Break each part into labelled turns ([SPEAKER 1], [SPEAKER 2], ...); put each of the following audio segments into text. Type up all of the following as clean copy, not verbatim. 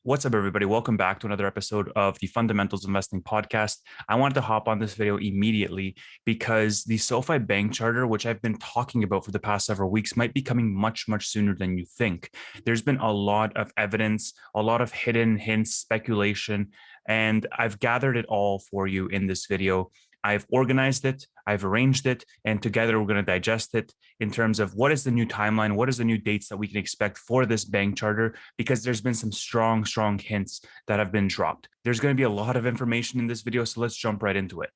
[SPEAKER 1] What's up, everybody? Welcome back to another episode of the Fundamentals Investing Podcast. I wanted to hop on this video immediately because the SoFi Bank Charter, which I've been talking about for the past several weeks, might be coming much sooner than you think. There's been a lot of evidence, a lot of hidden hints, speculation, and I've gathered it all for you in this video. I've organized it, I've arranged it, and together we're going to digest it in terms of what is the new timeline, what is the new dates that we can expect for this bank charter, because there's been some strong hints that have been dropped. There's going to be a lot of information in this video, so let's jump right into it.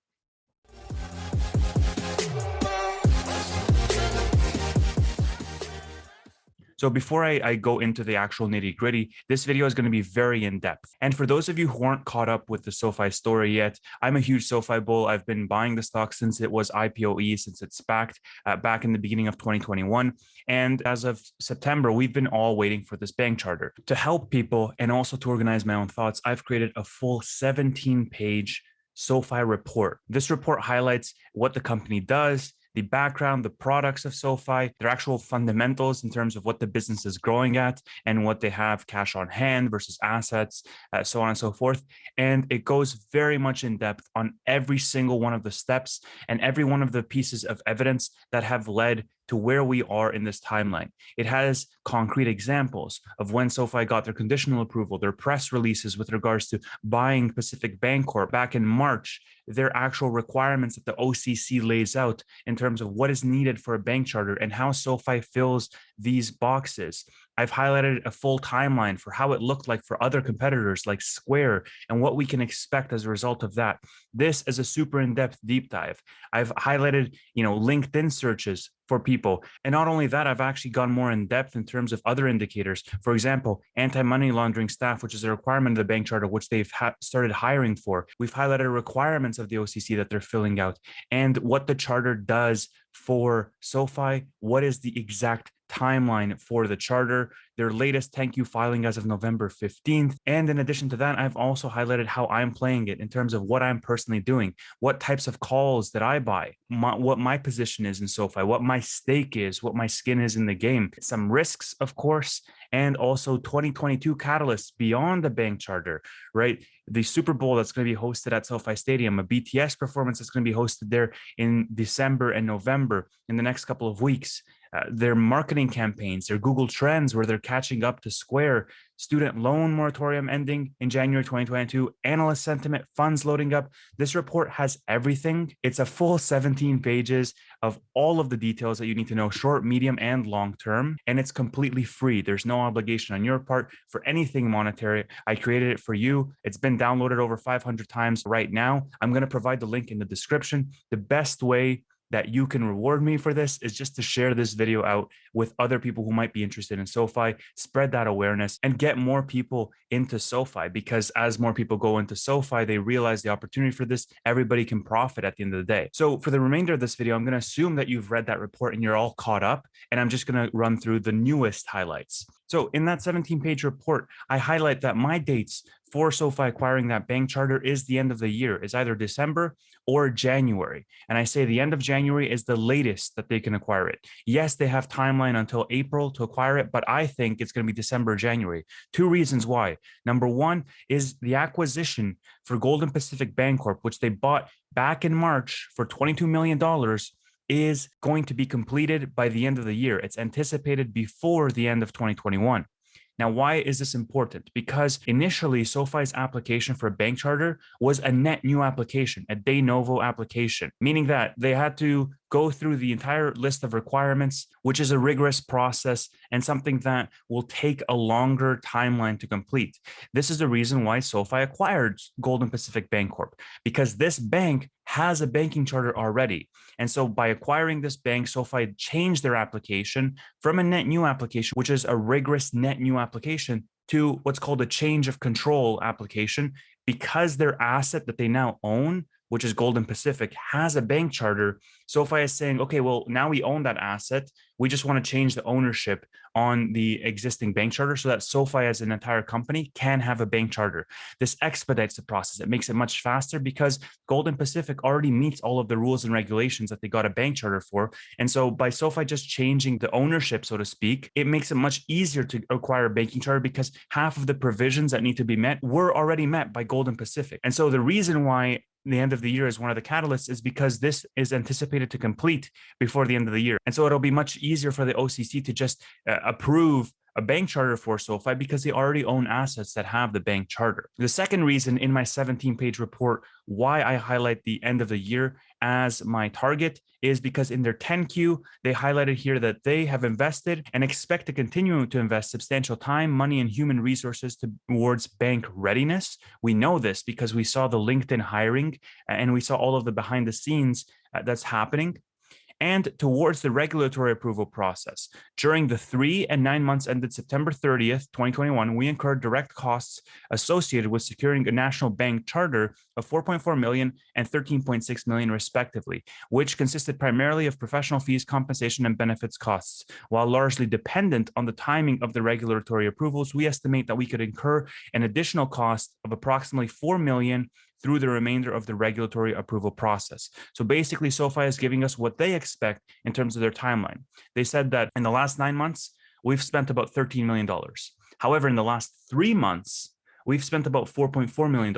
[SPEAKER 1] So before I go into the actual nitty gritty, this video is going to be very in depth. And for those of you who aren't caught up with the SoFi story yet, I'm a huge SoFi bull. I've been buying the stock since it was IPOE, since it's SPACed back in the beginning of 2021. And as of September, we've been all waiting for this bank charter. To help people and also to organize my own thoughts, I've created a full 17-page SoFi report. This report highlights what the company does, the background, the products of SoFi, their actual fundamentals in terms of what the business is growing at and what they have cash on hand versus assets, so on and so forth. And it goes very much in depth on every single one of the steps and every one of the pieces of evidence that have led to where we are in this timeline. It has concrete examples of when SoFi got their conditional approval, their press releases with regards to buying Pacific Bancorp back in March, their actual requirements that the OCC lays out in terms of what is needed for a bank charter and how SoFi fills these boxes. I've highlighted a full timeline for how it looked like for other competitors like Square and what we can expect as a result of that. This is a super in-depth deep dive. I've highlighted, LinkedIn searches for people. And not only that, I've actually gone more in depth in terms of other indicators. For example, anti-money laundering staff, which is a requirement of the bank charter, which they've started hiring for. We've highlighted requirements of the OCC that they're filling out and what the charter does for SoFi. What is the exact timeline for the charter, their latest thank you filing as of November 15th. And in addition to that, I've also highlighted how I'm playing it in terms of what I'm personally doing, what types of calls that I buy, what my position is in SoFi, what my stake is, what my skin is in the game, some risks, of course, and also 2022 catalysts beyond the bank charter, right? The Super Bowl that's going to be hosted at SoFi Stadium, a BTS performance that's going to be hosted there in December and November in the next couple of weeks. Their marketing campaigns, their Google Trends, where they're catching up to Square, student loan moratorium ending in January 2022, analyst sentiment, funds loading up. This report has everything. It's a full 17 pages of all of the details that you need to know, short, medium, and long term. And it's completely free. There's no obligation on your part for anything monetary. I created it for you. It's been downloaded over 500 times right now. I'm going to provide the link in the description. The best way that you can reward me for this is just to share this video out with other people who might be interested in SoFi, spread that awareness and get more people into SoFi, because as more people go into SoFi, they realize the opportunity for this. Everybody can profit at the end of the day. So for the remainder of this video, I'm going to assume that you've read that report and you're all caught up, and I'm just going to run through the newest highlights. So in that 17-page report, I highlight that my dates for SoFi acquiring that bank charter is the end of the year, is either December or January. And I say the end of January is the latest that they can acquire it. Yes, they have timeline until April to acquire it, but I think it's going to be December, January. Two reasons why. Number one is the acquisition for Golden Pacific Bancorp, which they bought back in March for $22 million, is going to be completed by the end of the year. It's anticipated before the end of 2021. Now, why is this important? Because initially, SoFi's application for a bank charter was a net new application, a de novo application, meaning that they had to go through the entire list of requirements, which is a rigorous process and something that will take a longer timeline to complete. This is the reason why SoFi acquired Golden Pacific Bancorp, because this bank has a banking charter already. And so by acquiring this bank, SoFi changed their application from a net new application, which is a rigorous net new application, to what's called a change of control application, because their asset that they now own which is Golden Pacific, has a bank charter, SoFi is saying, okay, well, now we own that asset. We just want to change the ownership on the existing bank charter so that SoFi as an entire company can have a bank charter. This expedites the process. It makes it much faster because Golden Pacific already meets all of the rules and regulations that they got a bank charter for. And so by SoFi just changing the ownership, so to speak, it makes it much easier to acquire a banking charter because half of the provisions that need to be met were already met by Golden Pacific. And so the reason why the end of the year is one of the catalysts is because this is anticipated to complete before the end of the year. And so it'll be much easier for the OCC to just approve a bank charter for SoFi because they already own assets that have the bank charter. The second reason in my 17-page report why I highlight the end of the year as my target is because in their 10Q, they highlighted here that they have invested and expect to continue to invest substantial time, money, and human resources towards bank readiness. We know this because we saw the LinkedIn hiring and we saw all of the behind the scenes that's happening, and towards the regulatory approval process. During the 3 and 9 months ended September 30th, 2021, we incurred direct costs associated with securing a national bank charter of $4.4 million and $13.6 million respectively, which consisted primarily of professional fees, compensation, and benefits costs. While largely dependent on the timing of the regulatory approvals, we estimate that we could incur an additional cost of approximately $4 million through the remainder of the regulatory approval process. So basically, SoFi is giving us what they expect in terms of their timeline. They said that in the last 9 months, we've spent about $13 million. However, in the last 3 months, we've spent about $4.4 million.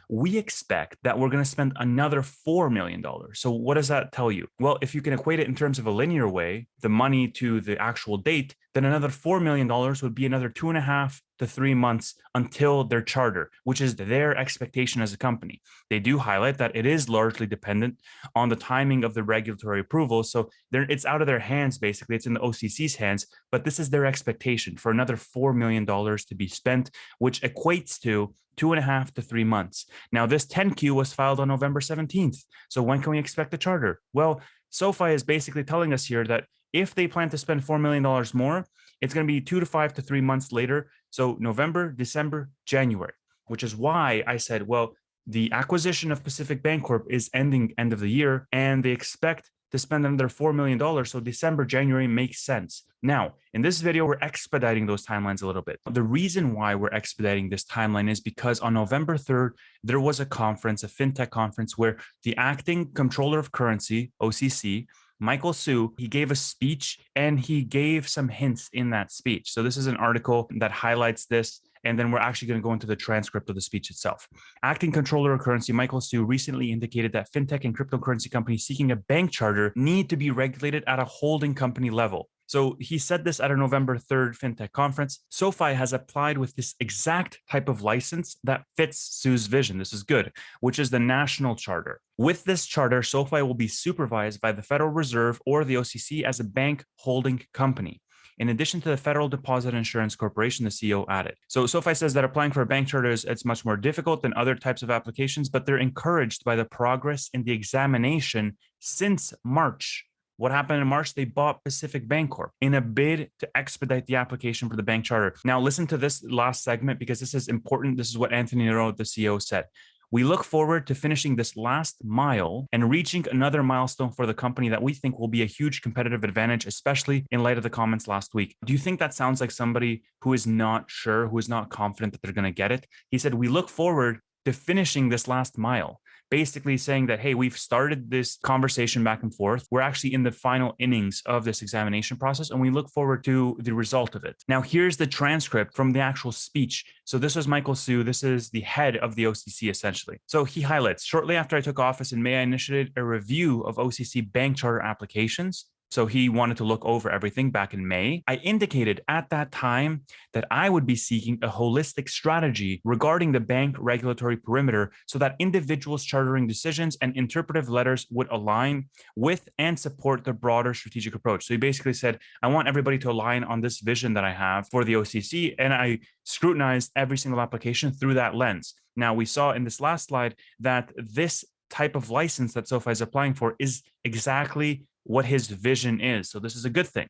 [SPEAKER 1] We expect that we're going to spend another $4 million. So what does that tell you? Well, if you can equate it in terms of a linear way, the money to the actual date, then another $4 million would be another 2.5 to 3 months until their charter, which is their expectation as a company. They do highlight that it is largely dependent on the timing of the regulatory approval. So it's out of their hands, basically. It's in the OCC's hands, but this is their expectation for another $4 million to be spent, which equates to 2.5 to 3 months. Now, this 10Q was filed on November 17th. So when can we expect the charter? Well, SoFi is basically telling us here that if they plan to spend $4 million more, it's going to be 2 to 5 to 3 months later. So November, December, January, which is why I said, well, the acquisition of Pacific Bancorp is ending end of the year, and they expect to spend another $4 million. So December, January makes sense. Now, in this video, we're expediting those timelines a little bit. The reason why we're expediting this timeline is because on November 3rd, there was a conference, a fintech conference, where the acting controller of currency, OCC, Michael Hsu, he gave a speech and he gave some hints in that speech. So this is an article that highlights this, and then we're actually going to go into the transcript of the speech itself. Acting Controller of Currency Michael Hsu recently indicated that fintech and cryptocurrency companies seeking a bank charter need to be regulated at a holding company level. So he said this at a November 3rd fintech conference. SoFi has applied with this exact type of license that fits Hsu's vision. This is good, which is the national charter. With this charter, SoFi will be supervised by the Federal Reserve or the OCC as a bank holding company, in addition to the Federal Deposit Insurance Corporation, the CEO added. So SoFi says that applying for a bank charter it's much more difficult than other types of applications, but they're encouraged by the progress in the examination since March. What happened in March? They bought Pacific Bancorp in a bid to expedite the application for the bank charter. Now, listen to this last segment because this is important. This is what Anthony Nero, the CEO, said. We look forward to finishing this last mile and reaching another milestone for the company that we think will be a huge competitive advantage, especially in light of the comments last week. Do you think that sounds like somebody who is not sure, who is not confident that they're going to get it? He said, we look forward to finishing this last mile. Basically saying that, hey, we've started this conversation back and forth. We're actually in the final innings of this examination process, and we look forward to the result of it. Now, here's the transcript from the actual speech. So this was Michael Hsu. This is the head of the OCC, essentially. So he highlights, shortly after I took office in May, I initiated a review of OCC bank charter applications. So he wanted to look over everything back in May. I indicated at that time that I would be seeking a holistic strategy regarding the bank regulatory perimeter so that individuals' chartering decisions and interpretive letters would align with and support the broader strategic approach. So he basically said, I want everybody to align on this vision that I have for the OCC, and I scrutinized every single application through that lens. Now, we saw in this last slide that this type of license that SoFi is applying for is exactly what his vision is. So this is a good thing.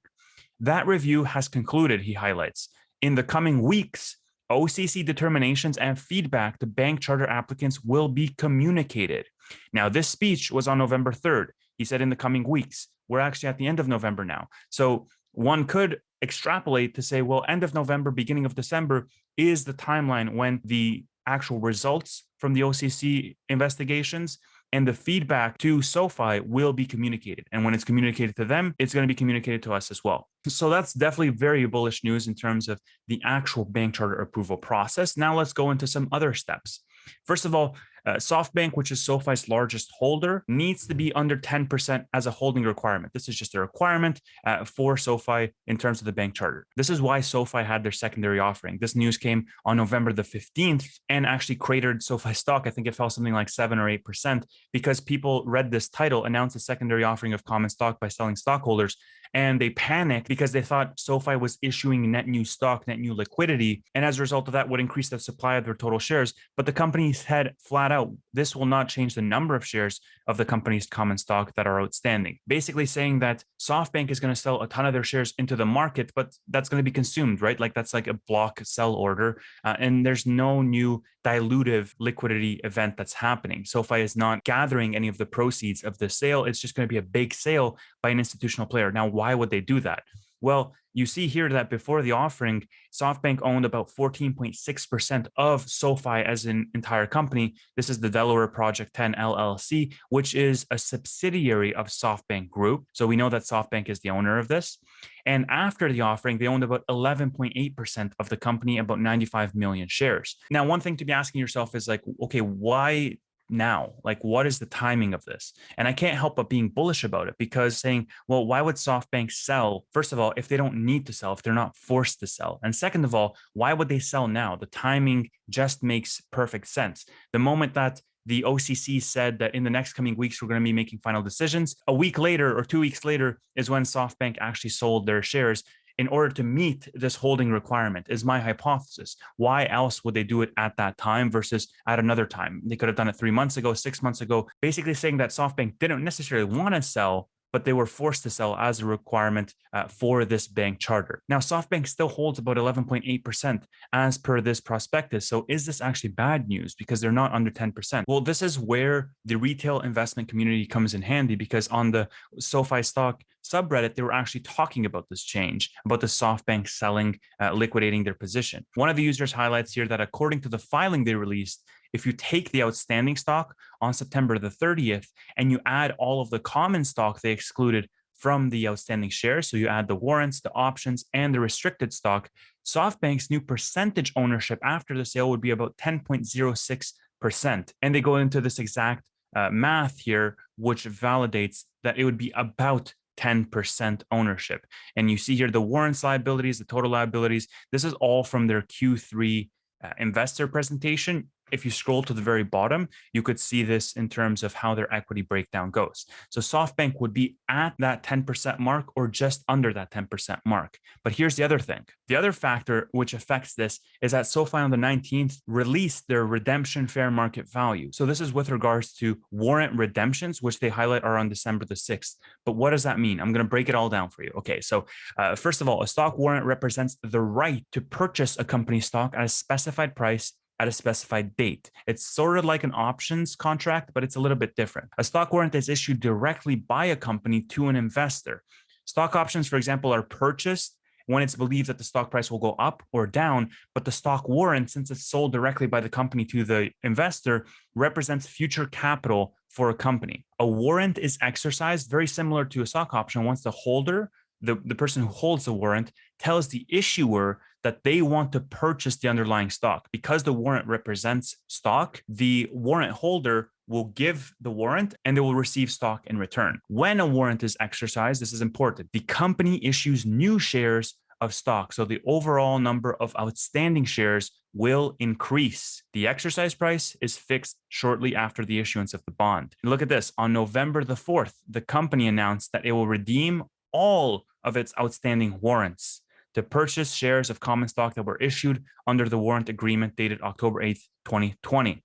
[SPEAKER 1] That review has concluded, he highlights. In the coming weeks, OCC determinations and feedback to bank charter applicants will be communicated. Now, this speech was on November 3rd. He said in the coming weeks. We're actually at the end of November now. So one could extrapolate to say, well, end of November, beginning of December is the timeline when the actual results from the OCC investigations and the feedback to SoFi will be communicated. And when it's communicated to them, it's going to be communicated to us as well. So that's definitely very bullish news in terms of the actual bank charter approval process. Now let's go into some other steps. First of all, SoftBank, which is SoFi's largest holder, needs to be under 10% as a holding requirement. This is just a requirement for SoFi in terms of the bank charter. This is why SoFi had their secondary offering. This news came on November the 15th and actually cratered SoFi stock. I think it fell something like 7 or 8% because people read this title, announced a secondary offering of common stock by selling stockholders, and they panicked because they thought SoFi was issuing net new stock, net new liquidity, and as a result of that would increase the supply of their total shares. But the company said flat out, this will not change the number of shares of the company's common stock that are outstanding. Basically saying that SoftBank is going to sell a ton of their shares into the market, but that's going to be consumed, right? Like that's like a block sell order, and there's no new dilutive liquidity event that's happening. SoFi is not gathering any of the proceeds of the sale. It's just going to be a big sale by an institutional player. Now, why would they do that? Well, you see here that before the offering, SoftBank owned about 14.6% of SoFi as an entire company. This is the Delaware Project 10 LLC, which is a subsidiary of SoftBank Group. So we know that SoftBank is the owner of this. And after the offering, they owned about 11.8% of the company, about 95 million shares. Now, one thing to be asking yourself is like, okay, why now? Like, what is the timing of this? And I can't help but being bullish about it because saying, well, why would SoftBank sell? First of all, if they don't need to sell, if they're not forced to sell. And second of all, why would they sell now? The timing just makes perfect sense. The moment that the OCC said that in the next coming weeks, we're going to be making final decisions, a week later or 2 weeks later is when SoftBank actually sold their shares in order to meet this holding requirement, is my hypothesis. Why else would they do it at that time versus at another time? They could have done it 3 months ago, 6 months ago, basically saying that SoftBank didn't necessarily want to sell, but they were forced to sell as a requirement for this bank charter. Now, SoftBank still holds about 11.8% as per this prospectus. So is this actually bad news because they're not under 10%? Well, this is where the retail investment community comes in handy because on the SoFi stock subreddit, they were actually talking about this change, about the SoftBank selling, liquidating their position. One of the users highlights here that according to the filing they released, if you take the outstanding stock on September the 30th and you add all of the common stock they excluded from the outstanding shares, so you add the warrants, the options, and the restricted stock, SoftBank's new percentage ownership after the sale would be about 10.06%. And they go into this exact math here, which validates that it would be about 10% ownership. And you see here the warrants liabilities, the total liabilities. This is all from their Q3 investor presentation. If you scroll to the very bottom, you could see this in terms of how their equity breakdown goes. So SoftBank would be at that 10% mark or just under that 10% mark. But here's the other thing. The other factor which affects this is that SoFi on the 19th released their redemption fair market value. So this is with regards to warrant redemptions, which they highlight are on December the 6th. But what does that mean? I'm going to break it all down for you. Okay, so first of all, a stock warrant represents the right to purchase a company stock at a specified price at a specified date. It's sort of like an options contract, but it's a little bit different. A stock warrant is issued directly by a company to an investor. Stock options, for example, are purchased when it's believed that the stock price will go up or down, but the stock warrant, since it's sold directly by the company to the investor, represents future capital for a company. A warrant is exercised very similar to a stock option once the holder, the person who holds the warrant, tells the issuer that they want to purchase the underlying stock. Because the warrant represents stock, the warrant holder will give the warrant and they will receive stock in return. When a warrant is exercised, this is important, the company issues new shares of stock. So the overall number of outstanding shares will increase. The exercise price is fixed shortly after the issuance of the bond. And look at this. On November the 4th, the company announced that it will redeem all of its outstanding warrants to purchase shares of common stock that were issued under the warrant agreement dated October 8th, 2020.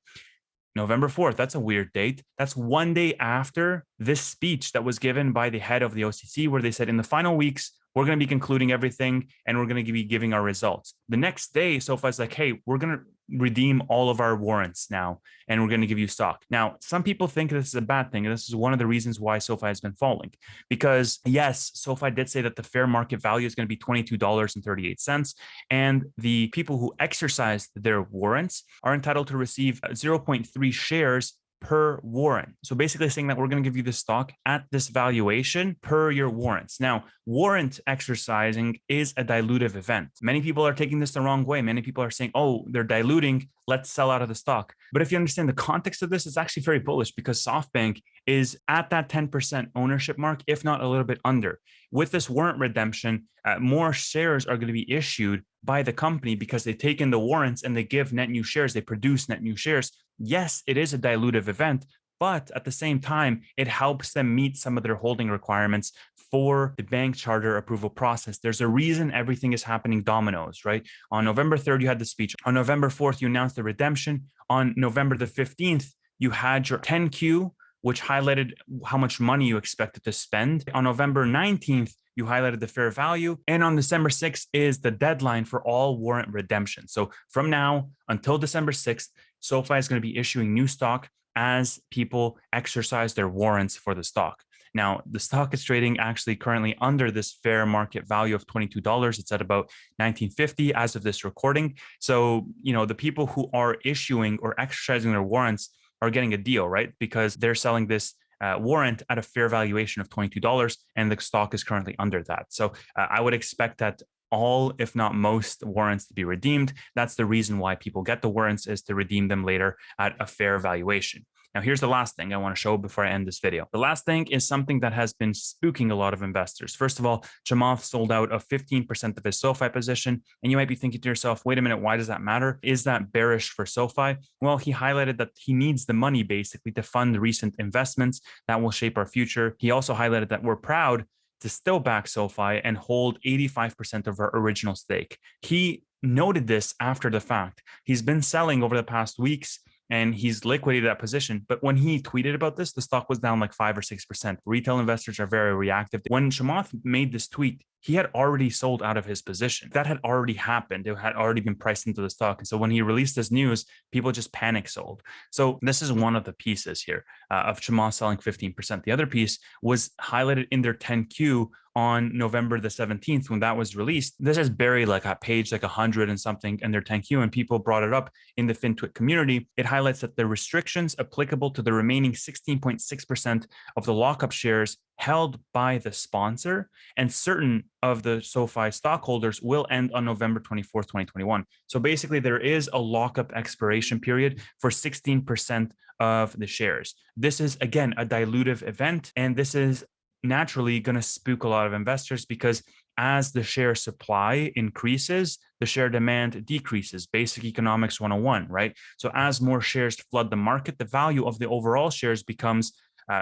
[SPEAKER 1] November 4th, that's a weird date. That's one day after this speech that was given by the head of the OCC, where they said in the final weeks, we're going to be concluding everything and we're going to be giving our results. The next day, SoFi's like, hey, we're going to redeem all of our warrants now, and we're going to give you stock. Now, some people think this is a bad thing, and this is one of the reasons why SoFi has been falling. Because yes, SoFi did say that the fair market value is going to be $22.38, and the people who exercised their warrants are entitled to receive 0.3 shares per warrant. So basically saying that we're going to give you the stock at this valuation per your warrants. Now, warrant exercising is a dilutive event. Many people are taking this the wrong way. Many people are saying, oh, they're diluting, let's sell out of the stock. But if you understand the context of this, it's actually very bullish because SoftBank is at that 10% ownership mark, if not a little bit under. With this warrant redemption, more shares are going to be issued by the company because they take in the warrants and they give net new shares, they produce net new shares. Yes, it is a dilutive event, but at the same time, it helps them meet some of their holding requirements for the bank charter approval process. There's a reason everything is happening dominoes, right? On November 3rd, you had the speech. On November 4th, you announced the redemption. On November the 15th, you had your 10Q, which highlighted how much money you expected to spend. On November 19th, you highlighted the fair value. And on December 6th is the deadline for all warrant redemption. So from now until December 6th, SoFi is going to be issuing new stock as people exercise their warrants for the stock. Now, the stock is trading actually currently under this fair market value of $22. It's at about $19.50 as of this recording. So, the people who are issuing or exercising their warrants are getting a deal, right? Because they're selling this warrant at a fair valuation of $22, and the stock is currently under that. So I would expect that all, if not most, warrants to be redeemed. That's the reason why people get the warrants, is to redeem them later at a fair valuation. Now, here's the last thing I want to show before I end this video. The last thing is something that has been spooking a lot of investors. First of all, Chamath sold out of 15% of his SoFi position. And you might be thinking to yourself, wait a minute, why does that matter? Is that bearish for SoFi? Well, he highlighted that he needs the money basically to fund recent investments that will shape our future. He also highlighted that we're proud to still back SoFi and hold 85% of our original stake. He noted this after the fact. He's been selling over the past weeks, and he's liquidated that position. But when he tweeted about this, the stock was down like 5 or 6%. Retail investors are very reactive. When Chamath made this tweet, he had already sold out of his position. That had already happened. It had already been priced into the stock. And so when he released this news, people just panic sold. So this is one of the pieces here of Chamath selling 15%. The other piece was highlighted in their 10Q on November the 17th when that was released. This is buried like at page like 100 and something in their 10Q, and people brought it up in the FinTwit community. It highlights that the restrictions applicable to the remaining 16.6% of the lockup shares held by the sponsor and certain of the SoFi stockholders will end on November 24th, 2021. So basically, there is a lockup expiration period for 16% of the shares. This is, again, a dilutive event, and this is naturally going to spook a lot of investors because as the share supply increases, the share demand decreases. Basic economics 101, right? So as more shares flood the market, the value of the overall shares becomes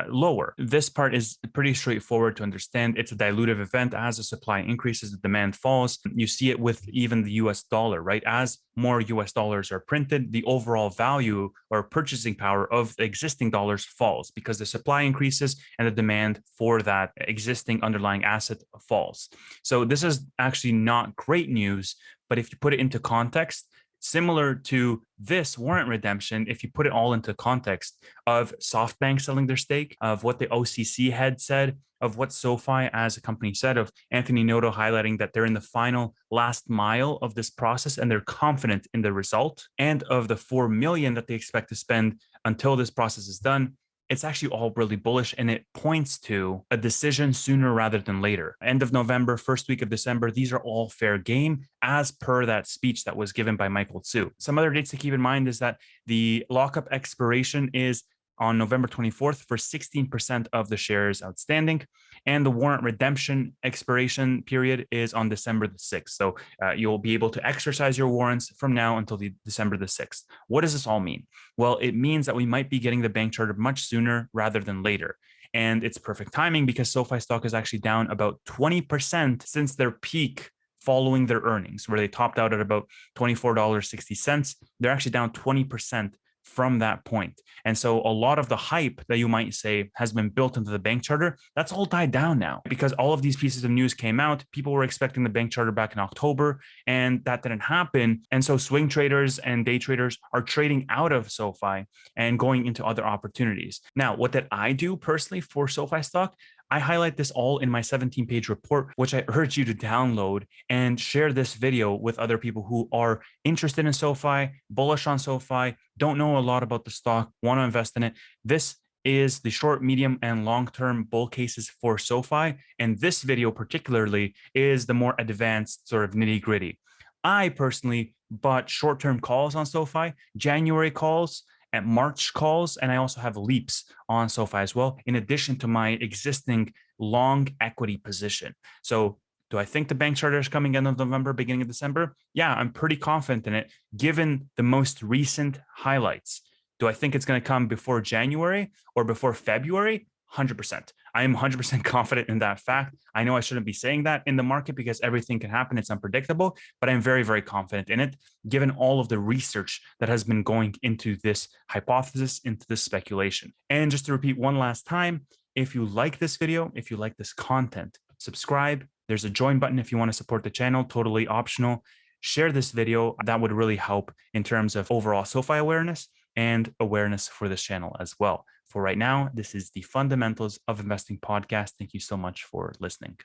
[SPEAKER 1] lower. This part is pretty straightforward to understand. It's a dilutive event. As the supply increases, the demand falls. You see it with even the US dollar, right? As more US dollars are printed, the overall value or purchasing power of the existing dollars falls because the supply increases and the demand for that existing underlying asset falls. So this is actually not great news, but if you put it into context, similar to this warrant redemption, if you put it all into context of SoftBank selling their stake, of what the OCC head said, of what SoFi as a company said, of Anthony Noto highlighting that they're in the final last mile of this process and they're confident in the result, and of the $4 million that they expect to spend until this process is done, it's actually all really bullish, and it points to a decision sooner rather than later. End of November, first week of December, these are all fair game as per that speech that was given by Michael Tsu. Some other dates to keep in mind is that the lockup expiration is on November 24th for 16% of the shares outstanding. And the warrant redemption expiration period is on December the 6th. So you'll be able to exercise your warrants from now until December the 6th. What does this all mean? Well, it means that we might be getting the bank charter much sooner rather than later. And it's perfect timing because SoFi stock is actually down about 20% since their peak following their earnings, where they topped out at about $24.60. They're actually down 20% from that point. And so a lot of the hype that you might say has been built into the bank charter, that's all died down now because all of these pieces of news came out. People were expecting the bank charter back in October, and that didn't happen. And so swing traders and day traders are trading out of SoFi and going into other opportunities. Now, what did I do personally for SoFi stock? I highlight this all in my 17-page report, which I urge you to download and share this video with other people who are interested in SoFi, bullish on SoFi, don't know a lot about the stock, want to invest in it. This is the short, medium, and long-term bull cases for SoFi. And this video particularly is the more advanced sort of nitty-gritty. I personally bought short-term calls on SoFi, January calls, and March calls, and I also have leaps on SoFi as well, in addition to my existing long equity position. So do I think the bank charter is coming end of November, beginning of December? Yeah, I'm pretty confident in it, given the most recent highlights. Do I think it's going to come before January or before February? 100%. I am 100% confident in that fact. I know I shouldn't be saying that in the market because everything can happen. It's unpredictable, but I'm very, very confident in it, given all of the research that has been going into this hypothesis, into this speculation. And just to repeat one last time, if you like this video, if you like this content, subscribe. There's a join button if you want to support the channel, totally optional. Share this video. That would really help in terms of overall SoFi awareness and awareness for this channel as well. For right now, this is the Fundamentals of Investing podcast. Thank you so much for listening.